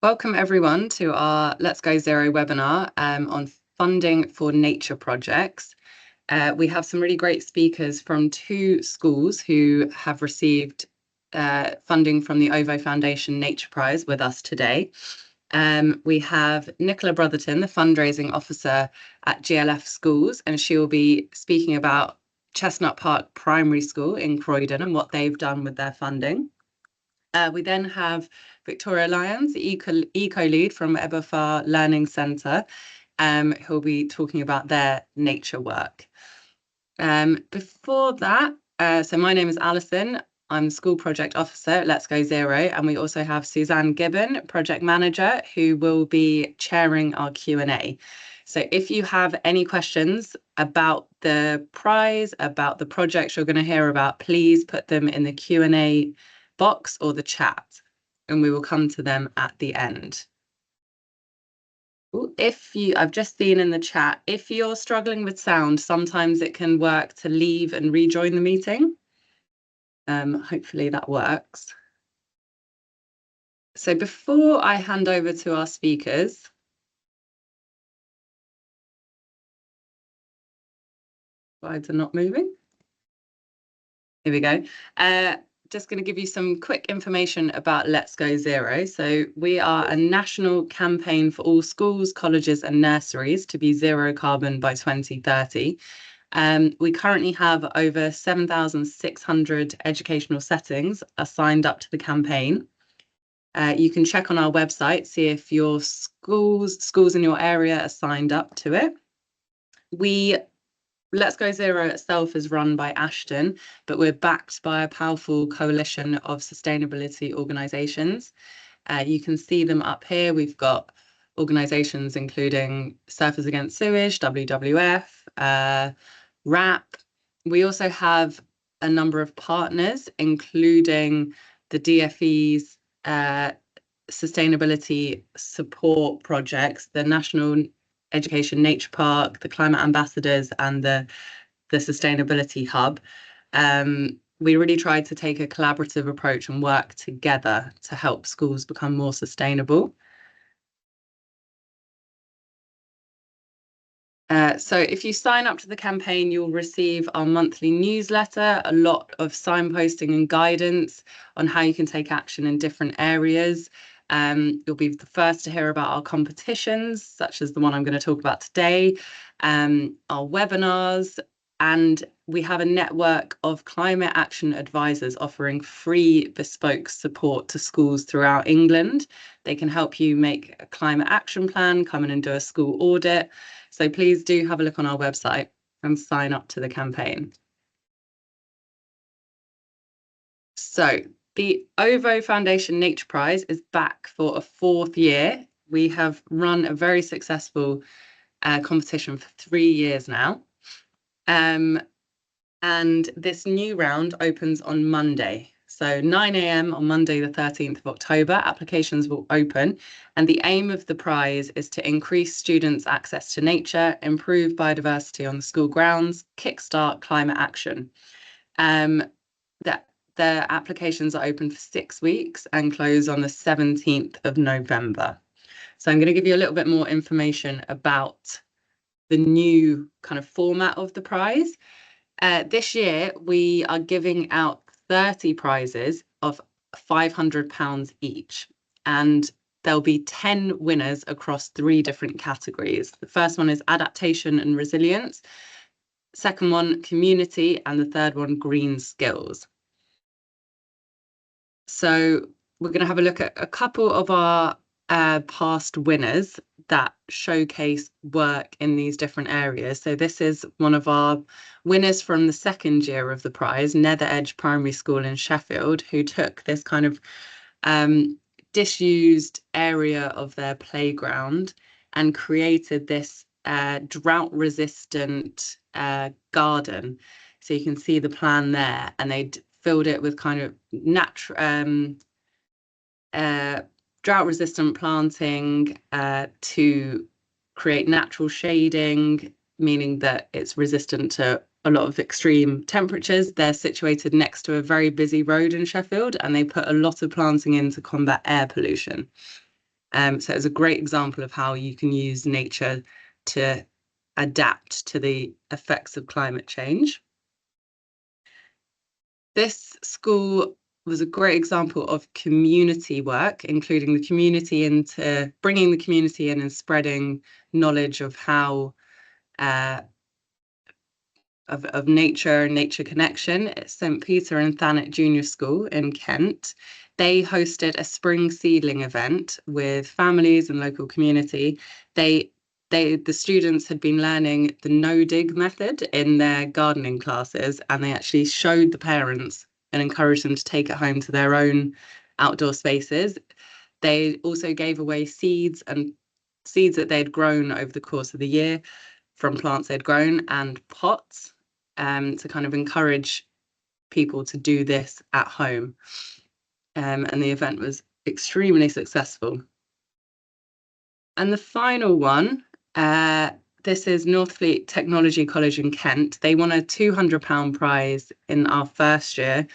Welcome everyone to our Let's Go Zero webinar on funding for nature projects. We have some really great speakers from two schools who have received funding from the OVO Foundation Nature Prize with us today. We have Nicola Brotherton, the fundraising officer at GLF Schools, and she will be speaking about Chestnut Park Primary School in Croydon and what they've done with their funding. We then have Victoria Lyons, the eco lead from Eberfar Learning Centre, who'll be talking about their nature work. Before that, so my name is Alison. I'm the school project officer at Let's Go Zero, and we also have Suzanne Gibbon, project manager, who will be chairing our Q&A. So if you have any questions about the prize, about the projects you're going to hear about, please put them in the Q&A box or the chat, and we will come to them at the end. I've just seen in the chat, if you're struggling with sound, sometimes it can work to leave and rejoin the meeting. Hopefully that works. So before I hand over to our speakers, slides are not moving. Here we go. Just going to give you some quick information about Let's Go Zero. So we are a national campaign for all schools, colleges and nurseries to be zero carbon by 2030. We currently have over 7,600 educational settings are signed up to the campaign. You can check on our website, see if your schools in your area are signed up to it. Let's Go Zero itself is run by Ashton, but we're backed by a powerful coalition of sustainability organisations. You can see them up here. We've got organisations including Surfers Against Sewage, WWF, RAP. We also have a number of partners, including the DFE's sustainability support projects, the National Education Nature Park, the Climate Ambassadors, and the Sustainability Hub. We really tried to take a collaborative approach and work together to help schools become more sustainable. So if you sign up to the campaign, you'll receive our monthly newsletter, a lot of signposting and guidance on how you can take action in different areas. You'll be the first to hear about our competitions, such as the one I'm going to talk about today, our webinars, and we have a network of climate action advisors offering free bespoke support to schools throughout England. They can help you make a climate action plan, come in and do a school audit. So please do have a look on our website and sign up to the campaign. So the OVO Foundation Nature Prize is back for a fourth year. We have run a very successful competition for 3 years now. And this new round opens on Monday. So 9 a.m. on Monday, the 13th of October, applications will open. And the aim of the prize is to increase students' access to nature, improve biodiversity on the school grounds, kickstart climate action. The applications are open for 6 weeks and close on the 17th of November. So I'm going to give you a little bit more information about the new kind of format of the prize. This year, we are giving out 30 prizes of £500 each, and there'll be 10 winners across 3 different categories. The first one is adaptation and resilience, second one, community, and the third one, green skills. So we're going to have a look at a couple of our past winners that showcase work in these different areas. So this is one of our winners from the second year of the prize, Nether Edge Primary School in Sheffield, who took this kind of disused area of their playground and created this drought-resistant garden. So you can see the plan there, and they filled it with kind of natural drought-resistant planting to create natural shading, meaning that it's resistant to a lot of extreme temperatures. They're situated next to a very busy road in Sheffield, and they put a lot of planting in to combat air pollution. So it's a great example of how you can use nature to adapt to the effects of climate change. This school was a great example of community work, including the community into bringing the community in and spreading knowledge of how of nature and nature connection at St. Peter and Thanet Junior School in Kent. They hosted a spring seedling event with families and local community. The students had been learning the no-dig method in their gardening classes, and they actually showed the parents and encouraged them to take it home to their own outdoor spaces. They also gave away seeds that they'd grown over the course of the year from plants they'd grown, and pots, to kind of encourage people to do this at home. And the event was extremely successful. And the final one, this is Northfleet Technology College in Kent. They won a £200 prize in our first year,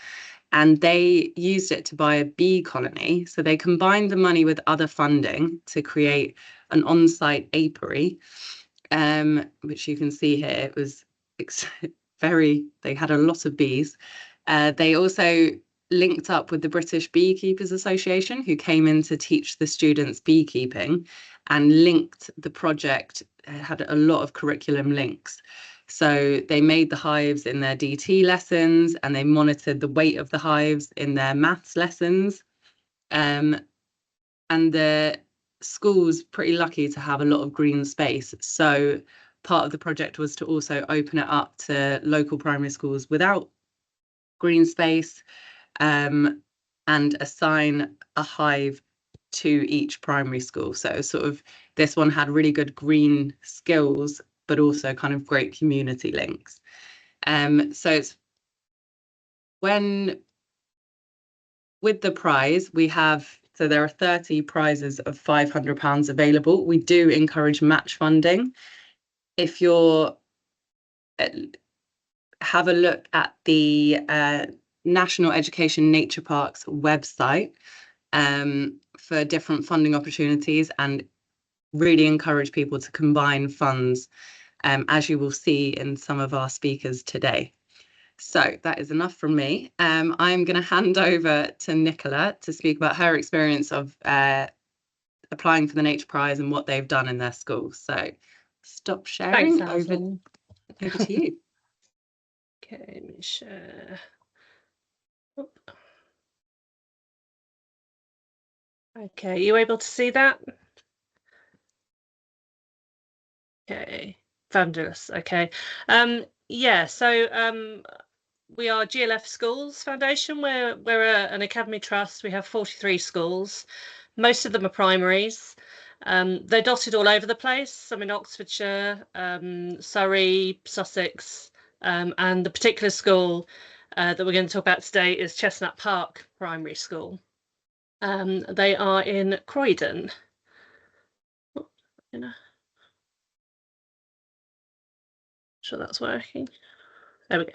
and they used it to buy a bee colony. So they combined the money with other funding to create an on-site apiary, which you can see here. It was they had a lot of bees. They also linked up with the British Beekeepers Association, who came in to teach the students beekeeping, and linked the project, had a lot of curriculum links. So they made the hives in their DT lessons, and they monitored the weight of the hives in their maths lessons. And the school's pretty lucky to have a lot of green space. So part of the project was to also open it up to local primary schools without green space, and assign a hive to each primary school. So sort of this one had really good green skills, but also kind of great community links. So it's with the prize, so there are 30 prizes of £500 available. We do encourage match funding. If you're have a look at the National Education Nature Parks website for different funding opportunities, and really encourage people to combine funds, as you will see in some of our speakers today. So that is enough from me. I'm going to hand over to Nicola to speak about her experience of applying for the Nature Prize and what they've done in their school. So stop sharing. Thanks, over to you. Okay, let me share. Okay, are you able to see that? Okay, fabulous. Okay, yeah. So we are GLF Schools Foundation. We're an academy trust. We have 43 schools. Most of them are primaries. They're dotted all over the place. Some in Oxfordshire, Surrey, Sussex, and the particular school that we're going to talk about today is Chestnut Park Primary School. They are in Croydon. Sure that's working. There we go.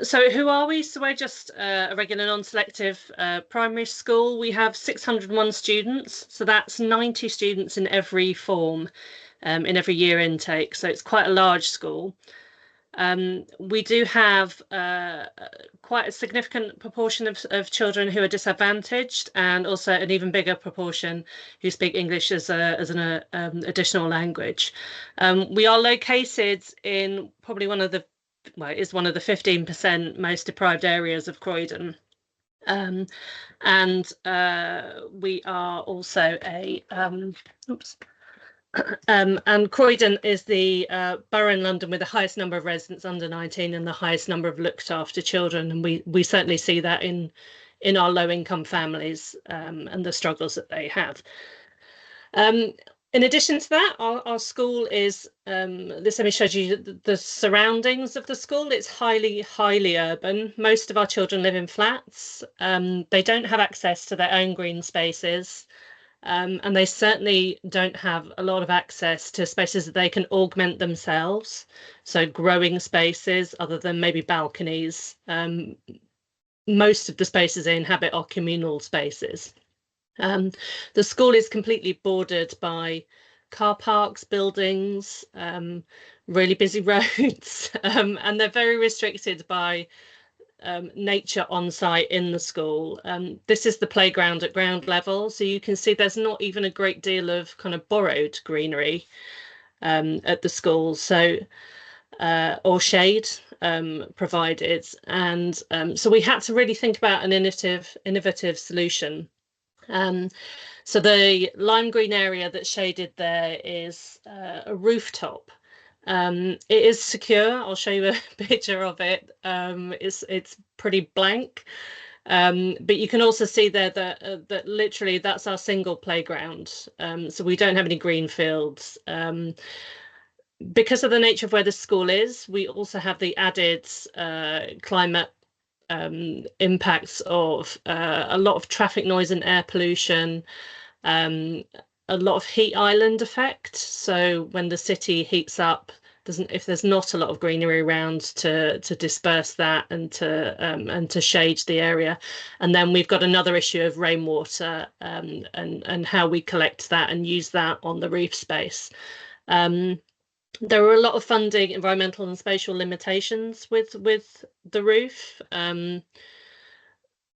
So who are we? So we're just a regular non-selective primary school. We have 601 students, so that's 90 students in every form, in every year intake. So it's quite a large school. We do have quite a significant proportion of children who are disadvantaged, and also an even bigger proportion who speak English as an additional language. We are located in probably one of the 15% most deprived areas of Croydon. And we are also and Croydon is the borough in London with the highest number of residents under 19 and the highest number of looked after children, and we certainly see that in our low income families and the struggles that they have. In addition to that, our school is, this image shows you the surroundings of the school. It's highly urban. Most of our children live in flats. They don't have access to their own green spaces. And they certainly don't have a lot of access to spaces that they can augment themselves. So growing spaces other than maybe balconies. Most of the spaces they inhabit are communal spaces. The school is completely bordered by car parks, buildings, really busy roads, and they're very restricted by nature on site in the school. This is the playground at ground level, so you can see there's not even a great deal of kind of borrowed greenery at the school, so or shade provided, and so we had to really think about an innovative solution. So the lime green area that's shaded there is a rooftop. It is secure. I'll show you a picture of it. It's pretty blank, but you can also see there that that literally that's our single playground. So we don't have any green fields. Because of the nature of where the school is, we also have the added climate impacts of a lot of traffic noise and air pollution, a lot of heat island effect. So when the city heats up, if there's not a lot of greenery around to disperse that and to shade the area, and then we've got another issue of rainwater and how we collect that and use that on the roof space. There were a lot of funding, environmental and spatial limitations with the roof.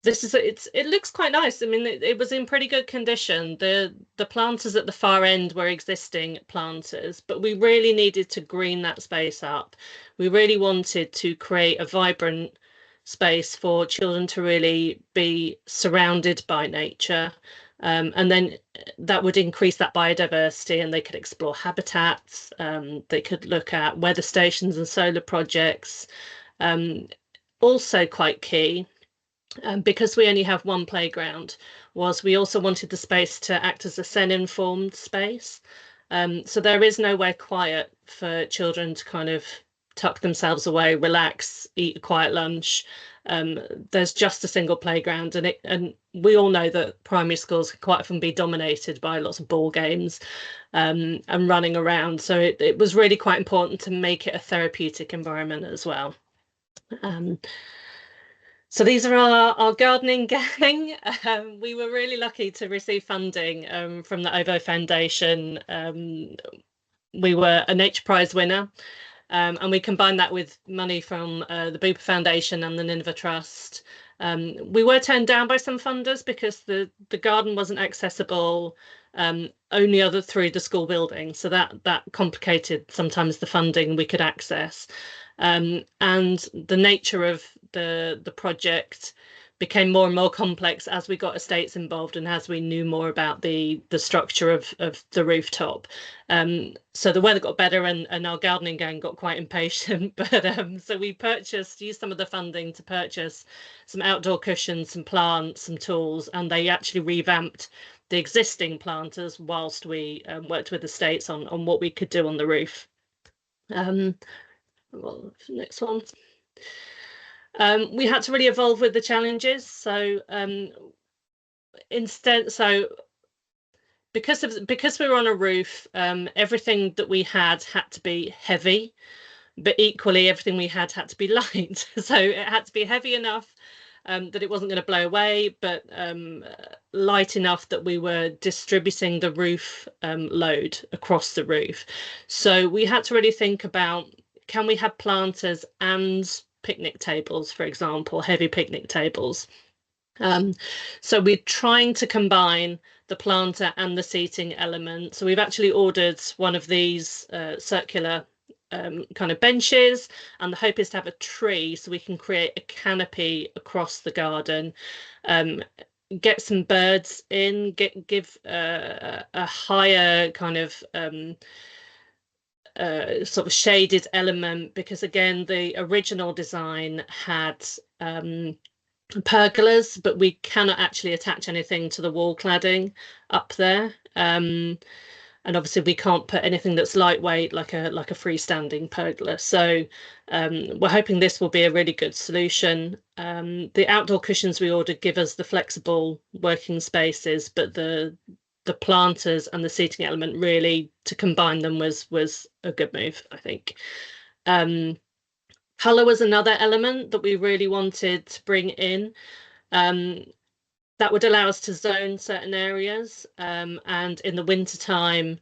It looks quite nice. I mean, it was in pretty good condition. The planters at the far end were existing planters, but we really needed to green that space up. We really wanted to create a vibrant space for children to really be surrounded by nature. And then that would increase that biodiversity, and they could explore habitats. They could look at weather stations and solar projects. Also quite key, because we only have one playground, was we also wanted the space to act as a Zen-informed space. So there is nowhere quiet for children to kind of tuck themselves away, relax, eat a quiet lunch. There's just a single playground, and we all know that primary schools can quite often be dominated by lots of ball games and running around. So it was really quite important to make it a therapeutic environment as well. So these are our gardening gang. We were really lucky to receive funding from the OVO Foundation. We were a Nature Prize winner, and we combined that with money from the Bupa Foundation and the Nineveh Trust. We were turned down by some funders because the garden wasn't accessible only through the school building, so that complicated sometimes the funding we could access. And the nature of the project became more and more complex as we got estates involved and as we knew more about the structure of the rooftop. So the weather got better, and our gardening gang got quite impatient. But so we used some of the funding to purchase some outdoor cushions, some plants, some tools, and they actually revamped the existing planters whilst we worked with estates on what we could do on the roof. Well, next one. We had to really evolve with the challenges. So because we were on a roof, everything that we had to be heavy, but equally everything we had to be light. So it had to be heavy enough that it wasn't going to blow away, but light enough that we were distributing the roof load across the roof. So we had to really think about, can we have planters and picnic tables, for example, heavy picnic tables? So we're trying to combine the planter and the seating element. So we've actually ordered one of these circular kind of benches, and the hope is to have a tree so we can create a canopy across the garden, get some birds in, give a higher kind of sort of shaded element, because again the original design had pergolas, but we cannot actually attach anything to the wall cladding up there, and obviously we can't put anything that's lightweight like a freestanding pergola. So we're hoping this will be a really good solution. The outdoor cushions we ordered give us the flexible working spaces, but the planters and the seating element, really to combine them was a good move, I think. Colour was another element that we really wanted to bring in. that would allow us to zone certain areas, and in the winter time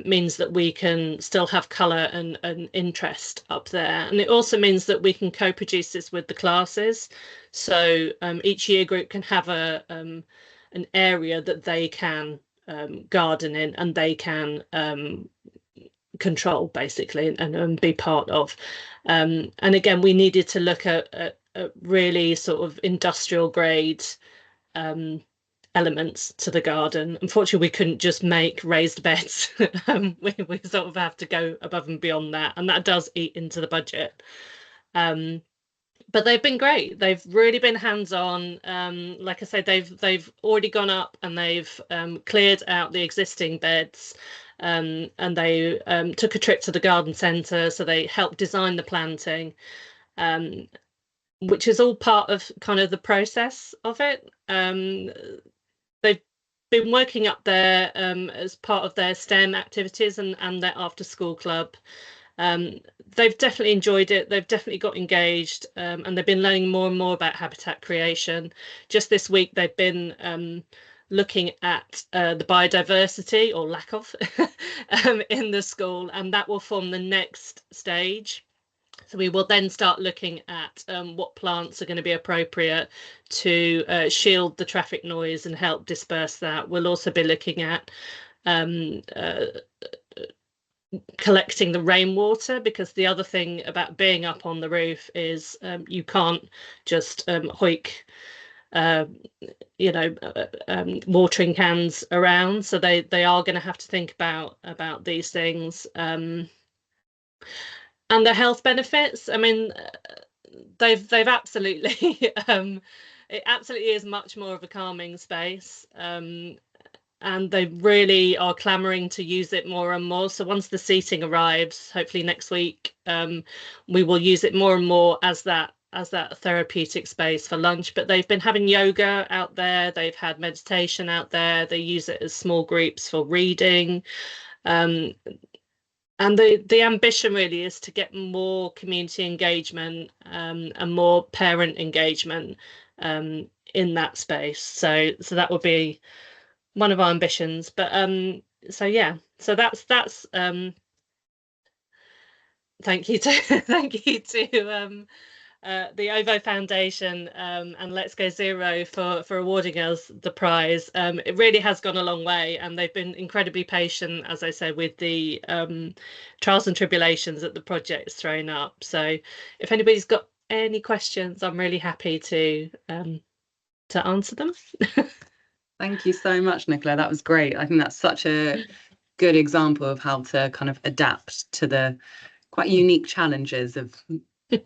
means that we can still have colour and interest up there. And it also means that we can co-produce this with the classes. So each year group can have an area that they can garden in, and they can control basically, and be part of. And again, we needed to look at really sort of industrial grade elements to the garden. Unfortunately, we couldn't just make raised beds. We sort of have to go above and beyond that, and that does eat into the budget. But they've been great. They've really been hands-on. Like I said, they've already gone up and they've cleared out the existing beds, and they took a trip to the garden centre, so they helped design the planting, which is all part of kind of the process of it. They've been working up there as part of their STEM activities and their after-school club. They've definitely enjoyed it. They've definitely got engaged, and they've been learning more and more about habitat creation. Just this week, they've been looking at the biodiversity or lack of in the school, and that will form the next stage. So we will then start looking at what plants are going to be appropriate to shield the traffic noise and help disperse that. We'll also be looking at collecting the rainwater, because the other thing about being up on the roof is you can't just hoik watering cans around. So they are going to have to think about these things. And the health benefits, I mean, they've absolutely it absolutely is much more of a calming space, and they really are clamoring to use it more and more. So once the seating arrives, hopefully next week, we will use it more and more as that therapeutic space for lunch. But they've been having yoga out there, they've had meditation out there, they use it as small groups for reading. And the ambition really is to get more community engagement and more parent engagement in that space. So that would be one of our ambitions. But so yeah, so that's thank you to the OVO Foundation and Let's Go Zero for awarding us the prize. It really has gone a long way, and they've been incredibly patient, as I said, with the trials and tribulations that the project's thrown up. So if anybody's got any questions, I'm really happy to answer them. Thank you so much, Nicola. That was great. I think that's such a good example of how to kind of adapt to the quite unique challenges of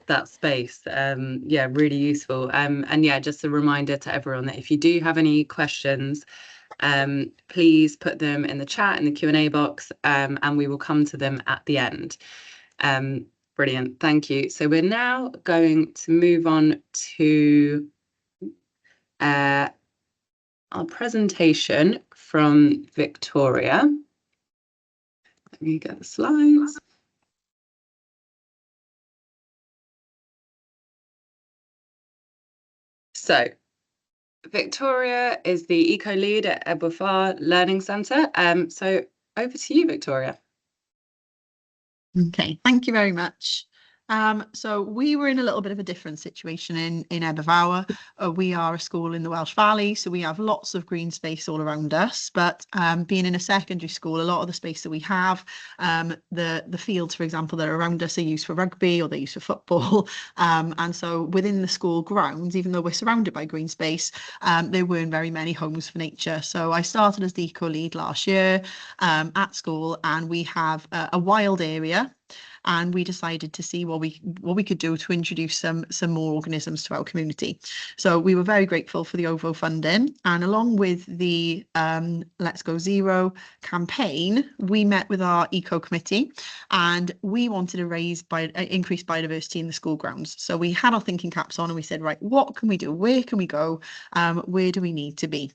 that space. Yeah, really useful. And yeah, just a reminder to everyone that if you do have any questions, please put them in the chat, in the Q&A box, and we will come to them at the end. Brilliant, thank you. So we're now going to move on to our presentation from Victoria. Let me get the slides. So Victoria is the Eco Lead at OVO Learning Centre. So over to you, Victoria. Okay, thank you very much. So we were in a little bit of a different situation in Ebbw. We are a school in the Welsh Valley, so we have lots of green space all around us. But being in a secondary school, a lot of the space that we have, the fields, for example, that are around us are used for rugby or they're used for football. And so within the school grounds, even though we're surrounded by green space, there weren't very many homes for nature. So I started as the Eco Lead last year at school, and we have a wild area. And we decided to see what we could do to introduce some more organisms to our community. So we were very grateful for the OVO funding, and along with the Let's Go Zero campaign, we met with our eco committee, and we wanted to increase biodiversity in the school grounds. So we had our thinking caps on, and we said, right, what can we do? Where can we go? Where do we need to be?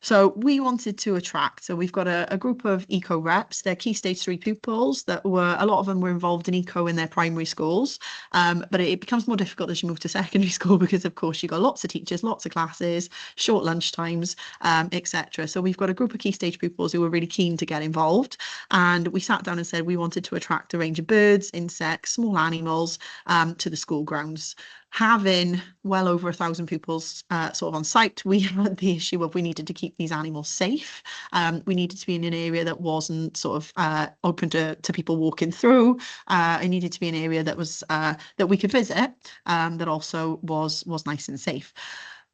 So we wanted to attract, so we've got a group of eco reps. They're Key Stage 3 pupils that were, a lot of them were involved in eco in their primary schools, but it becomes more difficult as you move to secondary school because of course you've got lots of teachers, lots of classes, short lunch times, etc. So we've got a group of Key Stage pupils who were really keen to get involved, and we sat down and said we wanted to attract a range of birds, insects, small animals to the school grounds. Having well over 1,000 pupils sort of on site, we had the issue of we needed to keep these animals safe. We needed to be in an area that wasn't sort of open to people walking through. It needed to be an area that was that we could visit, that also was nice and safe.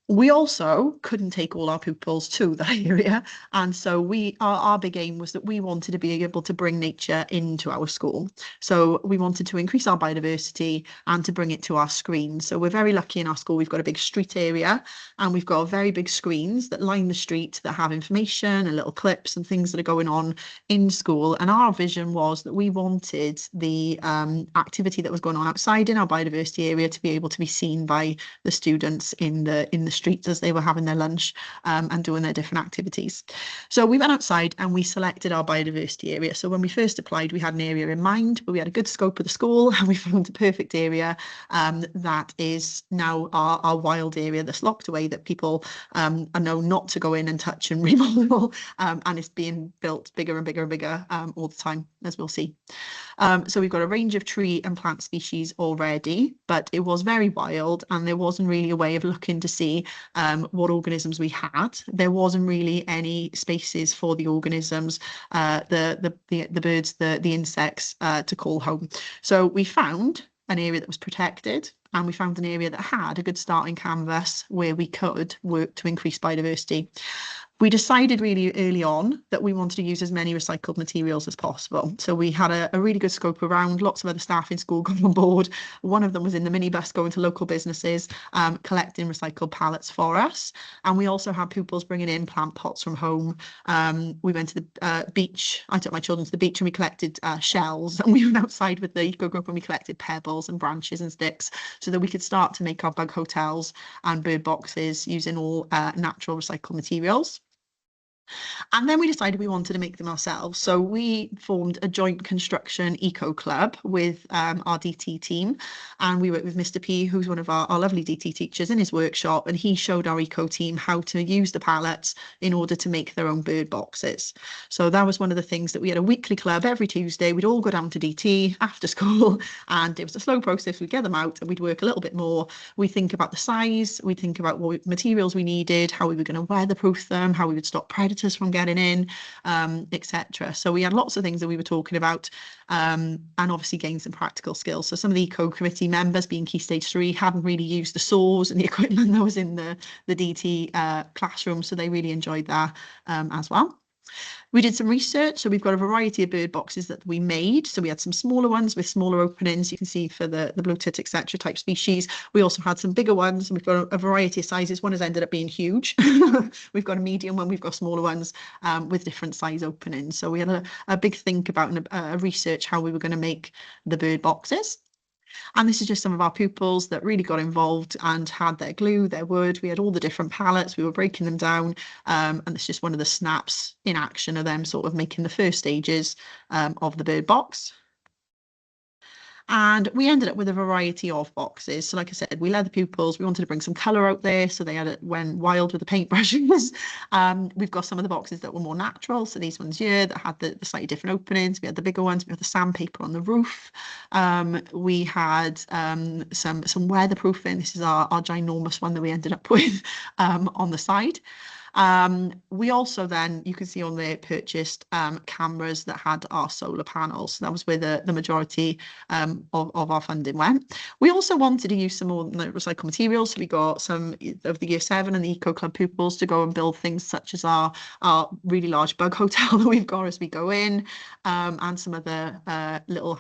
We also couldn't take all our pupils to that area, and so our big aim was that we wanted to be able to bring nature into our school. So we wanted to increase our biodiversity and to bring it to our screens. So we're very lucky in our school. We've got a big street area, and we've got very big screens that line the street that have information and little clips and things that are going on in school. And our vision was that we wanted the activity that was going on outside in our biodiversity area to be able to be seen by the students in the streets as they were having their lunch and doing their different activities. So we went outside and we selected our biodiversity area. So when we first applied, we had an area in mind, but we had a good scope of the school and we found a perfect area that is now our wild area that's locked away, that people know not to go in and touch and remodel, and it's being built bigger and bigger and bigger all the time, as we'll see. So we've got a range of tree and plant species already, but it was very wild and there wasn't really a way of looking to see what organisms we had. There wasn't really any spaces for the organisms, the birds, the insects to call home. So we found an area that was protected, and we found an area that had a good starting canvas where we could work to increase biodiversity. We decided really early on that we wanted to use as many recycled materials as possible. So we had a really good scope around, lots of other staff in school got on board. One of them was in the minibus going to local businesses, collecting recycled pallets for us. And we also had pupils bringing in plant pots from home. We went to the beach. I took my children to the beach and we collected shells. And we went outside with the eco group and we collected pebbles and branches and sticks so that we could start to make our bug hotels and bird boxes using all natural recycled materials. And then we decided we wanted to make them ourselves. So we formed a joint construction eco club with our DT team. And we worked with Mr. P, who's one of our lovely DT teachers, in his workshop. And he showed our eco team how to use the pallets in order to make their own bird boxes. So that was one of the things that we had a weekly club every Tuesday. We'd all go down to DT after school. And it was a slow process. We'd get them out and we'd work a little bit more. We'd think about the size. We'd think about what materials we needed, how we were going to weatherproof them, how we would stop predators from getting in, etc. So we had lots of things that we were talking about, and obviously gain some practical skills. So some of the eco committee members, being Key Stage 3, hadn't really used the saws and the equipment that was in the DT classroom, so they really enjoyed that as well. We did some research, so we've got a variety of bird boxes that we made. So we had some smaller ones with smaller openings, you can see for the blue tit, etc. type species. We also had some bigger ones, and we've got a variety of sizes. One has ended up being huge. We've got a medium one, we've got smaller ones with different size openings. So we had a big think about and a research how we were going to make the bird boxes. And this is just some of our pupils that really got involved and had their glue, their wood. We had all the different pallets, we were breaking them down. And it's just one of the snaps in action of them sort of making the first stages of the bird box. And we ended up with a variety of boxes. So like I said, we let the pupils, we wanted to bring some colour out there. So they went wild with the paintbrushes. We've got some of the boxes that were more natural. So these ones here that had the slightly different openings. We had the bigger ones. We had the sandpaper on the roof. We had some weatherproofing. This is our ginormous one that we ended up with on the side. We also then, you can see on there, purchased cameras that had our solar panels. So that was where the majority of our funding went. We also wanted to use some more recycled materials. So we got some of the Year 7 and the Eco Club pupils to go and build things such as our really large bug hotel that we've got as we go in, and some of the little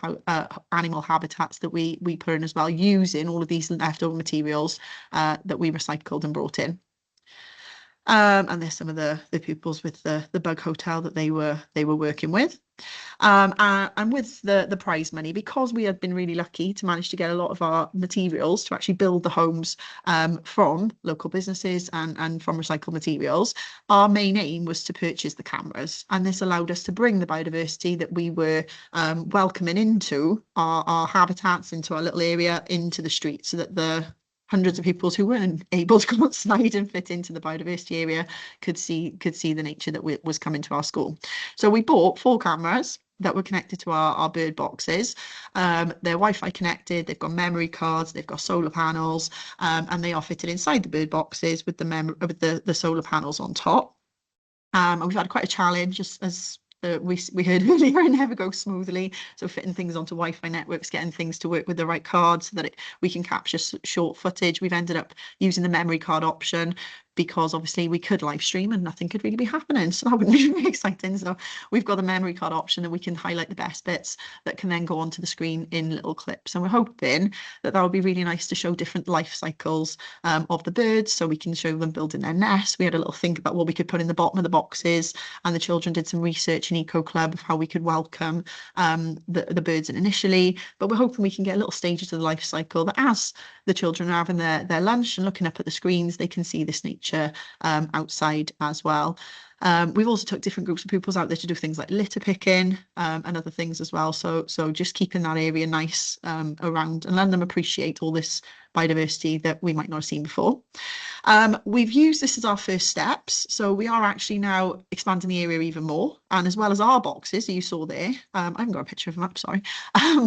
animal habitats that we put in as well, using all of these leftover materials that we recycled and brought in. And there's some of the pupils with the bug hotel that they were working with. And with the prize money, because we had been really lucky to manage to get a lot of our materials to actually build the homes from local businesses and from recycled materials, our main aim was to purchase the cameras. And this allowed us to bring the biodiversity that we were welcoming into our habitats, into our little area, into the street, so that the hundreds of people who weren't able to go outside and fit into the biodiversity area could see the nature that was coming to our school. So we bought 4 cameras that were connected to our bird boxes. They're Wi-Fi connected, they've got memory cards, they've got solar panels, and they are fitted inside the bird boxes with the solar panels on top. And we've had quite a challenge, as we heard earlier, it never goes smoothly. So fitting things onto Wi-Fi networks, getting things to work with the right cards so that we can capture short footage. We've ended up using the memory card option because obviously we could live stream and nothing could really be happening. So that would be really exciting. So we've got the memory card option and we can highlight the best bits that can then go onto the screen in little clips. And we're hoping that would be really nice to show different life cycles of the birds, so we can show them building their nests. We had a little think about what we could put in the bottom of the boxes, and the children did some research in Eco Club of how we could welcome the birds in initially. But we're hoping we can get little stages of the life cycle that as the children are having their lunch and looking up at the screens, they can see this nature outside as well. We've also took different groups of pupils out there to do things like litter picking and other things as well. So just keeping that area nice around and letting them appreciate all this biodiversity that we might not have seen before. We've used this as our first steps. So we are actually now expanding the area even more. And as well as our boxes that you saw there, I haven't got a picture of them up, sorry.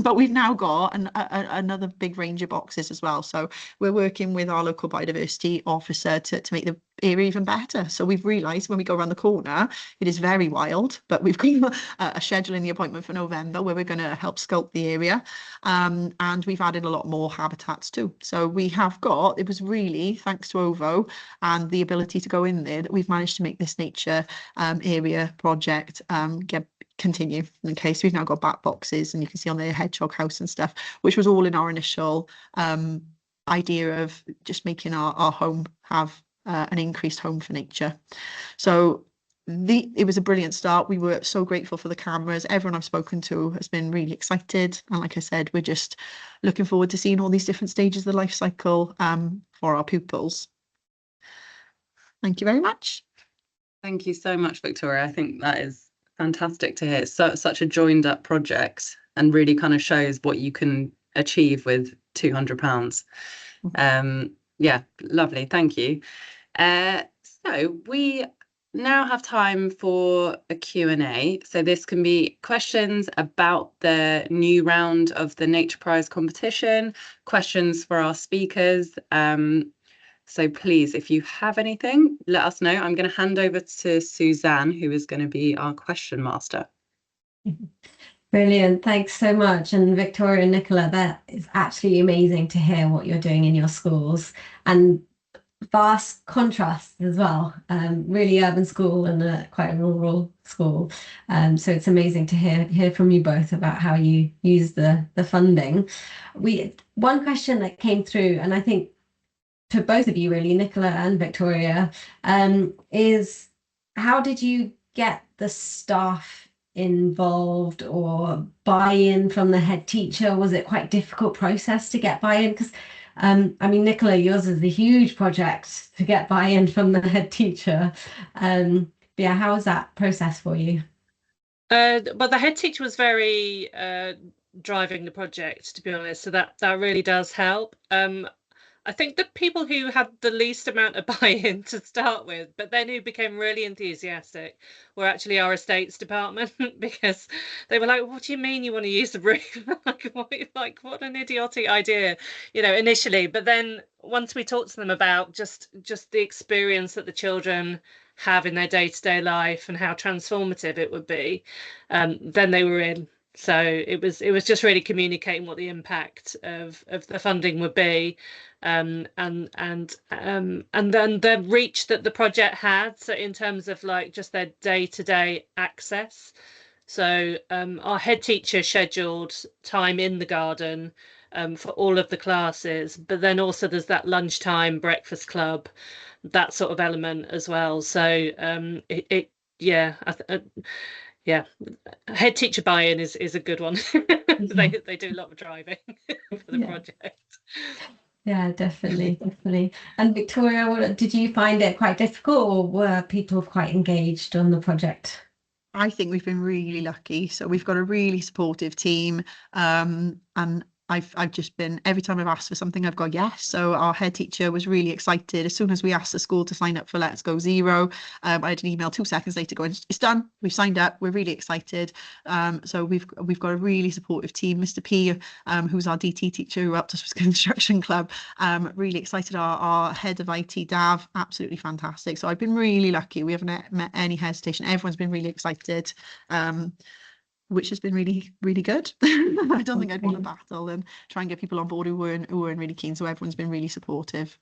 But we've now got another big range of boxes as well. So we're working with our local biodiversity officer to make the area even better. So we've realised when we go around the corner, it is very wild, but we've got a schedule in the appointment for November where we're going to help sculpt the area. And we've added a lot more habitats too. So we have got, it was really thanks to OVO and the ability to go in there that we've managed to make this nature area project continue. Okay, so we've now got bat boxes, and you can see on the hedgehog house and stuff, which was all in our initial idea of just making our home have an increased home for nature. So it was a brilliant start. We were so grateful for the cameras. Everyone I've spoken to has been really excited, and like I said, we're just looking forward to seeing all these different stages of the life cycle for our pupils. Thank you very much. Thank you so much, Victoria. I think that is fantastic to hear. So such a joined up project, and really kind of shows what you can achieve with £200. Yeah, lovely. Thank you. So we now have time for a Q&A. So this can be questions about the new round of the Nature Prize competition, questions for our speakers. So please, if you have anything, let us know. I'm going to hand over to Suzanne, who is going to be our question master. Brilliant. Thanks so much. And Victoria and Nicola, that is absolutely amazing to hear what you're doing in your schools, and vast contrast as well. Really urban school and quite a rural school. So it's amazing to hear from you both about how you use the funding. One question that came through, and I think to both of you really, Nicola and Victoria, is how did you get the staff involved or buy-in from the head teacher? Was it quite a difficult process to get buy-in? Because I mean, Nicola, yours is a huge project to get buy-in from the head teacher. Yeah, how was that process for you? Well, the head teacher was very driving the project, to be honest, so that really does help. I think the people who had the least amount of buy-in to start with, but then who became really enthusiastic, were actually our estates department, because they were like, "What do you mean you want to use the roof? what an idiotic idea, initially." But then once we talked to them about just the experience that the children have in their day-to-day life and how transformative it would be, then they were in. So it was just really communicating what the impact of the funding would be, and then the reach that the project had. So in terms of just their day-to-day access. So our head teacher scheduled time in the garden for all of the classes, but then also there's that lunchtime breakfast club that sort of element as well. So yeah, yeah, head teacher buy-in is a good one. They do a lot of driving for the project. Yeah, definitely. And Victoria, did you find it quite difficult, or were people quite engaged on the project? I think we've been really lucky. So we've got a really supportive team, and I've just been, every time I've asked for something, I've got yes. So our head teacher was really excited. As soon as we asked the school to sign up for Let's Go Zero, I had an email 2 seconds later going, it's done, we've signed up, we're really excited. So we've got a really supportive team. Mr. P, who's our DT teacher who helped us with Construction Club, really excited. Our head of IT, Dav, absolutely fantastic. So I've been really lucky. We haven't met any hesitation. Everyone's been really excited. Which has been really, really good. I don't think I'd want to battle and try and get people on board who weren't really keen. So everyone's been really supportive.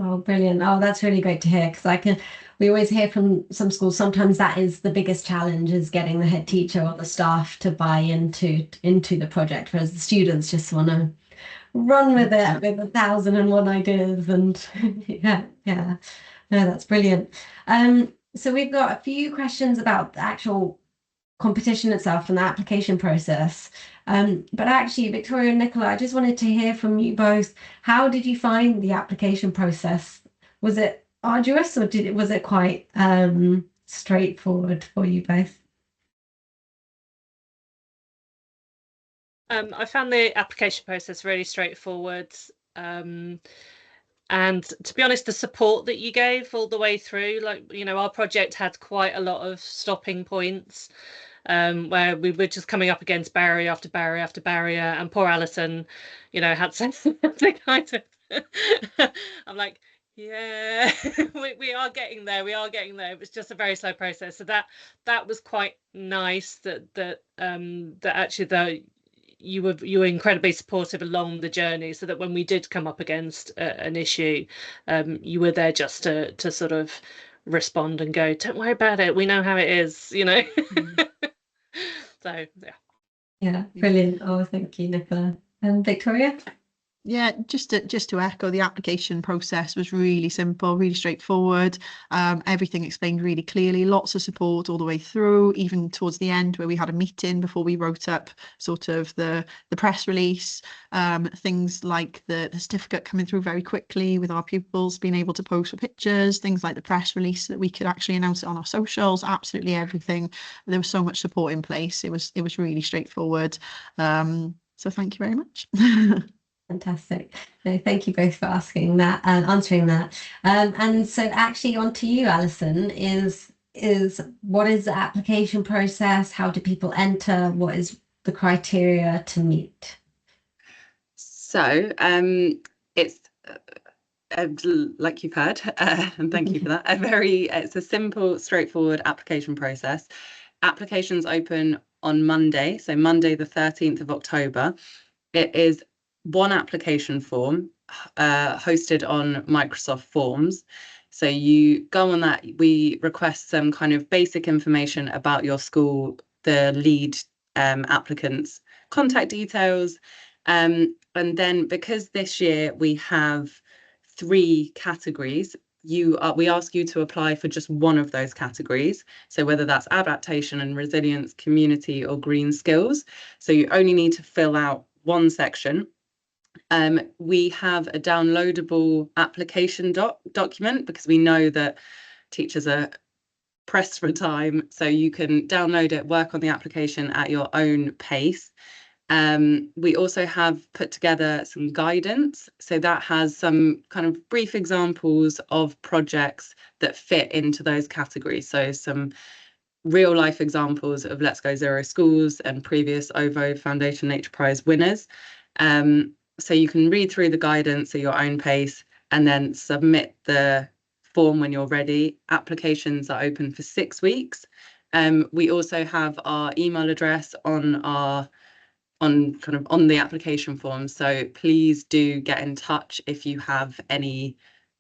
Oh, brilliant. Oh, that's really great to hear, because we always hear from some schools, sometimes that is the biggest challenge, is getting the head teacher or the staff to buy into the project, whereas the students just want to run with it with 1,001 ideas. And yeah, no, that's brilliant. So we've got a few questions about the actual competition itself and the application process. But actually, Victoria and Nicola, I just wanted to hear from you both. How did you find the application process? Was it arduous, or was it quite straightforward for you both? I found the application process really straightforward. And to be honest, the support that you gave all the way through, like, you know, our project had quite a lot of stopping points, where we were just coming up against barrier after barrier after barrier, and poor Alison, you know, had some kind of I'm like, yeah, we are getting there, it was just a very slow process. So that was quite nice, that actually you were incredibly supportive along the journey, so that when we did come up against an issue, you were there just to sort of respond and go, don't worry about it, we know how it is, you know. So yeah, brilliant. Oh, thank you, Nicola. And Victoria? Yeah, just to echo, the application process was really simple, really straightforward. Everything explained really clearly, lots of support all the way through, even towards the end where we had a meeting before we wrote up sort of the press release. Things like the certificate coming through very quickly with our pupils being able to post for pictures, things like the press release that we could actually announce it on our socials, absolutely everything. There was so much support in place. It was really straightforward. So thank you very much. Fantastic. No, thank you both for asking that and answering that. And so actually on to you, Alison, is what is the application process? How do people enter? What is the criteria to meet? So it's like you've heard, and thank you for that. It's a simple, straightforward application process. Applications open on Monday, so Monday the 13th of October. It is one application form hosted on Microsoft Forms. So you go on that, we request some kind of basic information about your school, the lead applicants' contact details. And then because this year we have 3 categories, we ask you to apply for just one of those categories. So whether that's adaptation and resilience, community, or green skills. So you only need to fill out one section. We have a downloadable application document because we know that teachers are pressed for time, so you can download it, work on the application at your own pace. We also have put together some guidance, so that has some kind of brief examples of projects that fit into those categories. So some real life examples of Let's Go Zero schools and previous OVO Foundation Nature Prize winners. So you can read through the guidance at your own pace and then submit the form when you're ready. Applications are open for 6 weeks. We also have our email address on the application form. So please do get in touch if you have any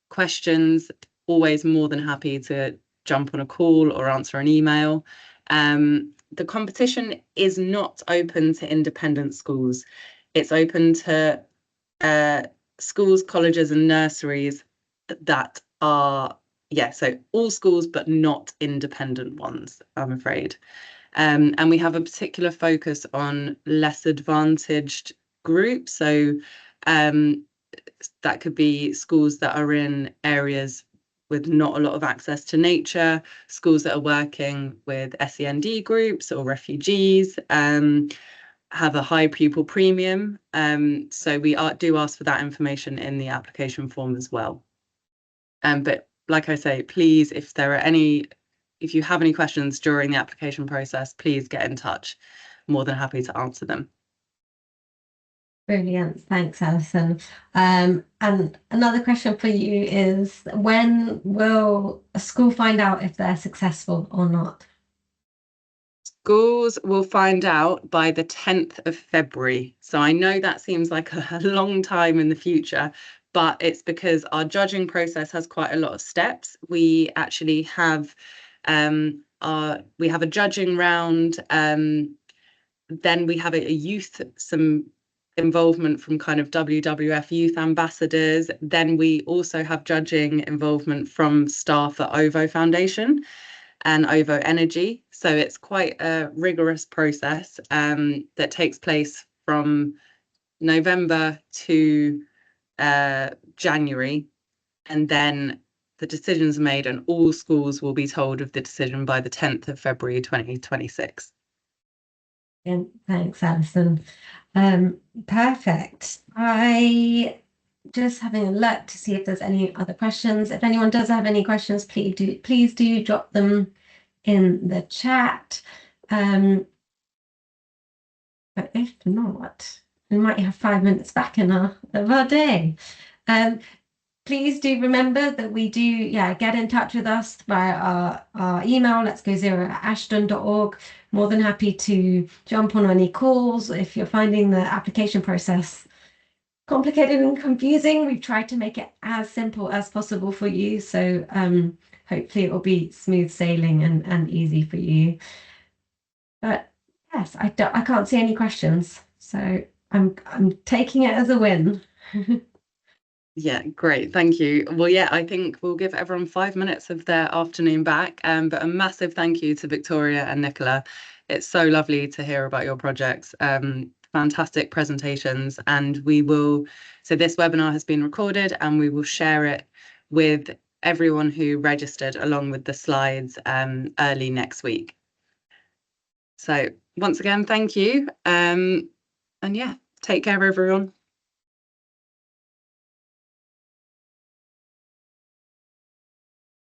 questions. Always more than happy to jump on a call or answer an email. The competition is not open to independent schools. It's open to schools, colleges and nurseries that are, yeah, so all schools, but not independent ones, I'm afraid. And we have a particular focus on less advantaged groups. So that could be schools that are in areas with not a lot of access to nature, schools that are working with SEND groups or refugees, have a high pupil premium. So we do ask for that information in the application form as well. But like I say, please, if you have any questions during the application process, please get in touch. More than happy to answer them. Brilliant. Thanks, Alison. And another question for you is, when will a school find out if they're successful or not? Schools will find out by the 10th of February. So I know that seems like a long time in the future, but it's because our judging process has quite a lot of steps. We actually have a judging round, then we have some involvement from kind of WWF youth ambassadors. Then we also have judging involvement from staff at OVO Foundation and OVO Energy. So it's quite a rigorous process that takes place from November to January. And then the decision's made and all schools will be told of the decision by the 10th of February 2026. Thanks, Alison. Perfect. I just having a look to see if there's any other questions. If anyone does have any questions, please do drop them in the chat. But if not, we might have 5 minutes back of our day. Please do remember that we do, get in touch with us via our email, letsgozero@ashton.org. More than happy to jump on any calls. If you're finding the application process complicated and confusing, we've tried to make it as simple as possible for you. So hopefully it will be smooth sailing and easy for you. But yes, I can't see any questions. So I'm taking it as a win. Yeah, great. Thank you. Well, yeah, I think we'll give everyone 5 minutes of their afternoon back. But a massive thank you to Victoria and Nicola. It's so lovely to hear about your projects. Fantastic presentations. And so this webinar has been recorded and we will share it with everyone who registered along with the slides early next week. So once again, thank you. And yeah, take care, everyone.